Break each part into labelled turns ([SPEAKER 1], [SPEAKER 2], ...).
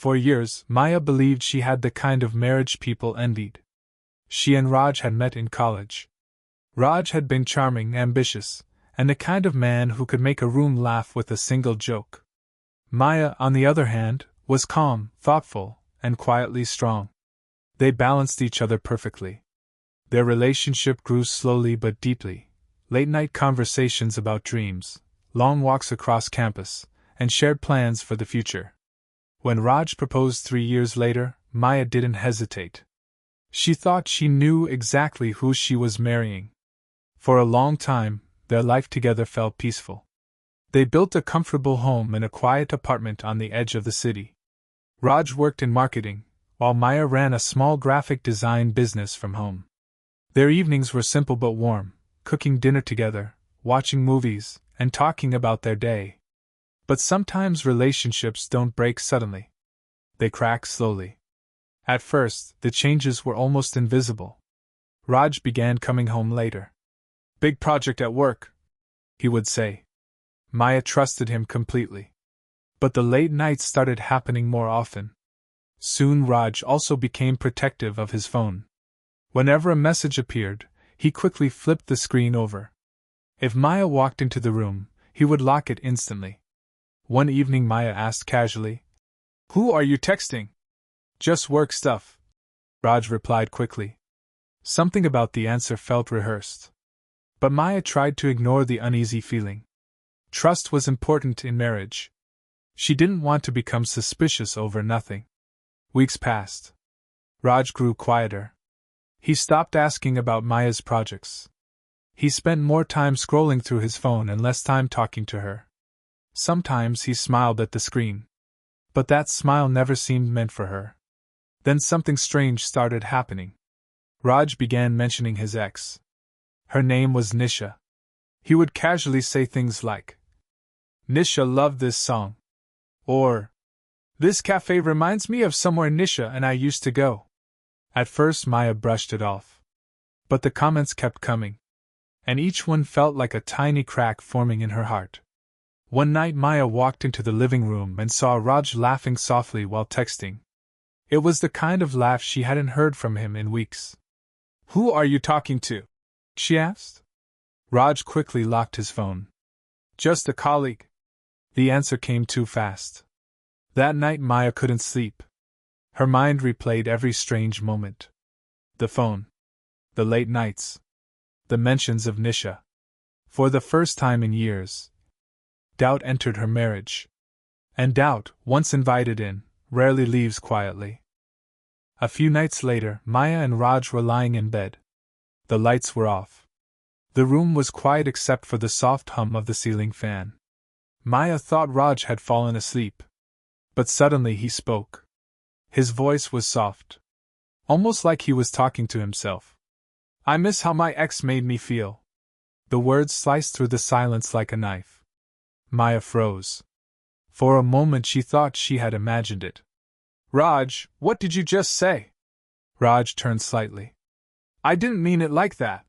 [SPEAKER 1] For years, Maya believed she had the kind of marriage people envied. She and Raj had met in college. Raj had been charming, ambitious, and the kind of man who could make a room laugh with a single joke. Maya, on the other hand, was calm, thoughtful, and quietly strong. They balanced each other perfectly. Their relationship grew slowly but deeply. Late-night conversations about dreams, long walks across campus, and shared plans for the future. When Raj proposed 3 years later, Maya didn't hesitate. She thought she knew exactly who she was marrying. For a long time, their life together felt peaceful. They built a comfortable home in a quiet apartment on the edge of the city. Raj worked in marketing, while Maya ran a small graphic design business from home. Their evenings were simple but warm, cooking dinner together, watching movies, and talking about their day. But sometimes relationships don't break suddenly. They crack slowly. At first, the changes were almost invisible. Raj began coming home later. "Big project at work," he would say. Maya trusted him completely. But the late nights started happening more often. Soon Raj also became protective of his phone. Whenever a message appeared, he quickly flipped the screen over. If Maya walked into the room, he would lock it instantly. One evening Maya asked casually, "Who are you texting?" "Just work stuff," Raj replied quickly. Something about the answer felt rehearsed. But Maya tried to ignore the uneasy feeling. Trust was important in marriage. She didn't want to become suspicious over nothing. Weeks passed. Raj grew quieter. He stopped asking about Maya's projects. He spent more time scrolling through his phone and less time talking to her. Sometimes he smiled at the screen. But that smile never seemed meant for her. Then something strange started happening. Raj began mentioning his ex. Her name was Nisha. He would casually say things like, "Nisha loved this song," or, "This cafe reminds me of somewhere Nisha and I used to go." At first Maya brushed it off. But the comments kept coming. And each one felt like a tiny crack forming in her heart. One night Maya walked into the living room and saw Raj laughing softly while texting. It was the kind of laugh she hadn't heard from him in weeks. "Who are you talking to?" she asked. Raj quickly locked his phone. "Just a colleague." The answer came too fast. That night Maya couldn't sleep. Her mind replayed every strange moment. The phone. The late nights. The mentions of Nisha. For the first time in years, doubt entered her marriage. And doubt, once invited in, rarely leaves quietly. A few nights later, Maya and Raj were lying in bed. The lights were off. The room was quiet except for the soft hum of the ceiling fan. Maya thought Raj had fallen asleep. But suddenly he spoke. His voice was soft. Almost like he was talking to himself. "I miss how my ex made me feel." The words sliced through the silence like a knife. Maya froze. For a moment she thought she had imagined it. "Raj, what did you just say?" Raj turned slightly. "I didn't mean it like that."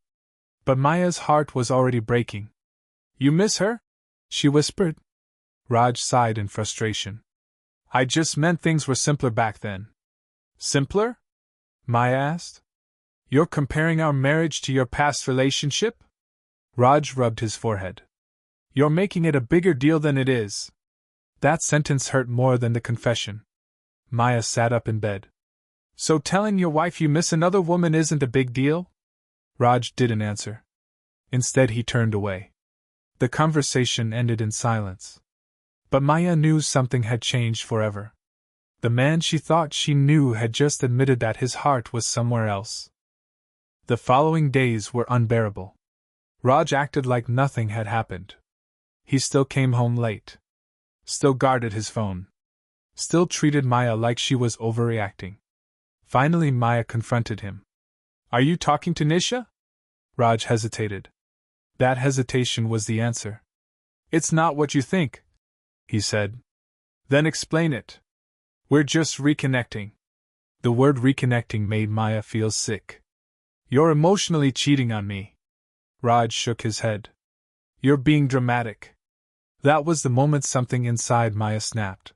[SPEAKER 1] But Maya's heart was already breaking. "You miss her?" she whispered. Raj sighed in frustration. "I just meant things were simpler back then." "Simpler?" Maya asked. "You're comparing our marriage to your past relationship?" Raj rubbed his forehead. "You're making it a bigger deal than it is." That sentence hurt more than the confession. Maya sat up in bed. "So telling your wife you miss another woman isn't a big deal?" Raj didn't answer. Instead he turned away. The conversation ended in silence. But Maya knew something had changed forever. The man she thought she knew had just admitted that his heart was somewhere else. The following days were unbearable. Raj acted like nothing had happened. He still came home late. Still guarded his phone. Still treated Maya like she was overreacting. Finally Maya confronted him. "Are you talking to Nisha?" Raj hesitated. That hesitation was the answer. "It's not what you think," he said. "Then explain it." "We're just reconnecting." The word reconnecting made Maya feel sick. "You're emotionally cheating on me." Raj shook his head. "You're being dramatic." That was the moment something inside Maya snapped.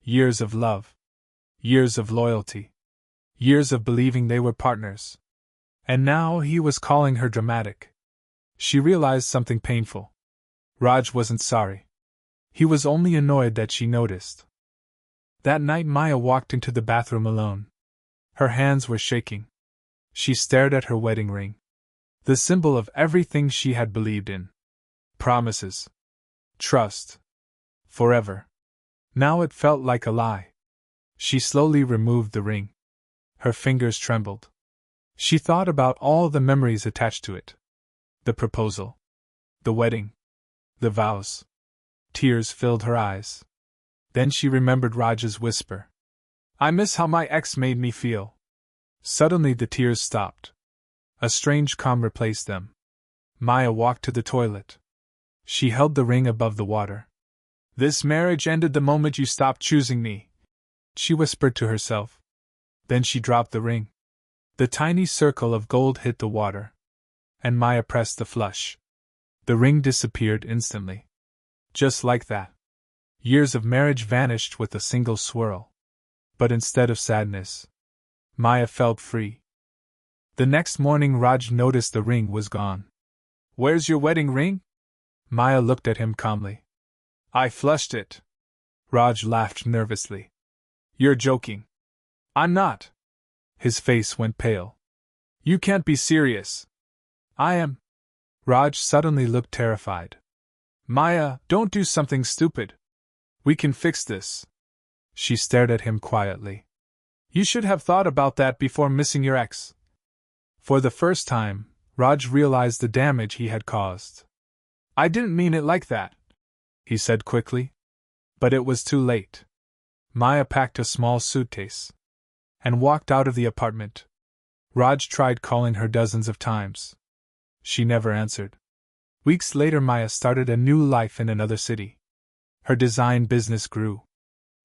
[SPEAKER 1] Years of love. Years of loyalty. Years of believing they were partners. And now he was calling her dramatic. She realized something painful. Raj wasn't sorry. He was only annoyed that she noticed. That night Maya walked into the bathroom alone. Her hands were shaking. She stared at her wedding ring. The symbol of everything she had believed in. Promises. Trust. Forever. Now it felt like a lie. She slowly removed the ring. Her fingers trembled. She thought about all the memories attached to it. The proposal. The wedding. The vows. Tears filled her eyes. Then she remembered Raj's whisper. I miss how my ex made me feel. Suddenly the tears stopped. A strange calm replaced them. Maya walked to the toilet. She held the ring above the water. This marriage ended the moment you stopped choosing me, she whispered to herself. Then she dropped the ring. The tiny circle of gold hit the water. And Maya pressed the flush. The ring disappeared instantly. Just like that. Years of marriage vanished with a single swirl. But instead of sadness, Maya felt free. The next morning Raj noticed the ring was gone. Where's your wedding ring? Maya looked at him calmly. I flushed it. Raj laughed nervously. You're joking. I'm not. His face went pale. You can't be serious. I am. Raj suddenly looked terrified. Maya, don't do something stupid. We can fix this. She stared at him quietly. You should have thought about that before missing your ex. For the first time, Raj realized the damage he had caused. I didn't mean it like that, he said quickly. But it was too late. Maya packed a small suitcase and walked out of the apartment. Raj tried calling her dozens of times. She never answered. Weeks later, Maya started a new life in another city. Her design business grew.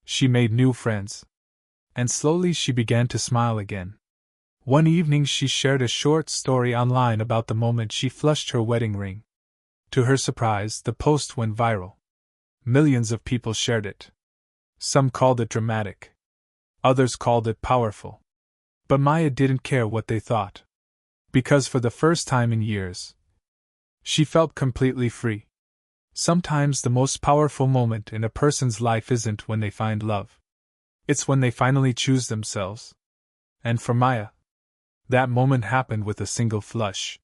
[SPEAKER 1] She made new friends. And slowly she began to smile again. One evening she shared a short story online about the moment she flushed her wedding ring. To her surprise, the post went viral. Millions of people shared it. Some called it dramatic. Others called it powerful. But Maya didn't care what they thought. Because for the first time in years, she felt completely free. Sometimes the most powerful moment in a person's life isn't when they find love. It's when they finally choose themselves. And for Maya, that moment happened with a single flush.